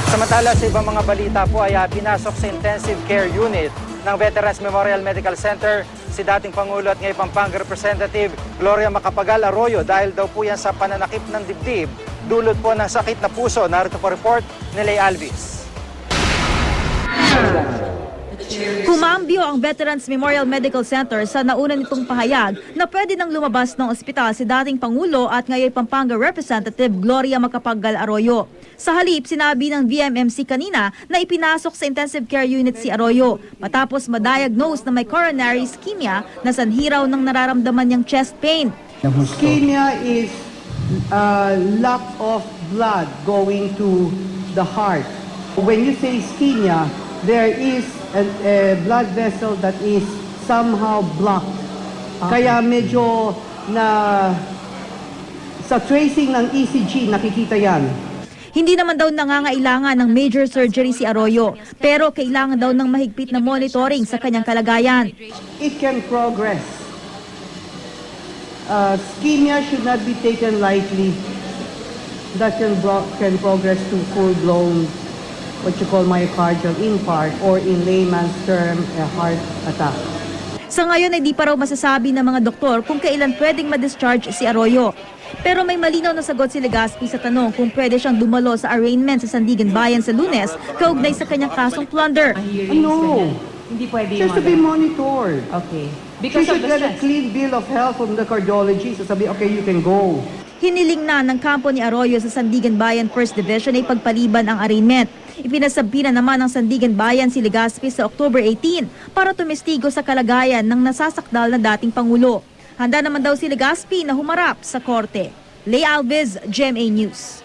Samantala sa ibang mga balita po ay pinasok sa intensive care unit ng Veterans Memorial Medical Center si dating Pangulo at ngayon Pampanga Representative Gloria Macapagal Arroyo dahil daw po yan sa pananakip ng dibdib, dulot po ng sakit na puso. Narito po report ni Lay Alvis. Kumambyo ang Veterans Memorial Medical Center sa nauna nitong pahayag na pwede nang lumabas ng ospital si dating Pangulo at ngayon Pampanga Representative Gloria Macapagal Arroyo. Sa halip, sinabi ng VMMC kanina na ipinasok sa intensive care unit si Arroyo matapos ma-diagnose na may coronary ischemia na sanhi raw ng nararamdaman niyang chest pain. Ischemia is lack of blood going to the heart. When you say ischemia, there is a blood vessel that is somehow blocked. Kaya medyo sa tracing ng ECG nakikita yan. Hindi naman daw nangangailangan ng major surgery si Arroyo, pero kailangan daw ng mahigpit na monitoring sa kanyang kalagayan. It can progress. Ischemia should not be taken lightly. That can progress to full-blown what you call myocardial infarct or in layman's term, a heart attack. Sa ngayon ay di pa raw masasabi ng mga doktor kung kailan pwedeng ma-discharge si Arroyo. Pero may malinaw na sagot si Legazpi sa tanong kung pwede siyang dumalo sa arraignment sa Sandigan Bayan sa Lunes kaugnay sa kanyang kasong plunder. No, hindi pwede just to be monitored. Okay. She should get a clean bill of health from the cardiologist. So sabi, okay, you can go. Hiniling na ng kampo ni Arroyo sa Sandigan Bayan 1st Division ay pagpaliban ang arraignment. Ipinasabi na naman ng Sandigan Bayan si Legazpi sa October 18 para tumestigo sa kalagayan ng nasasakdal na dating Pangulo. Handa naman daw si Legazpi na humarap sa korte. Lay Alvis, GMA News.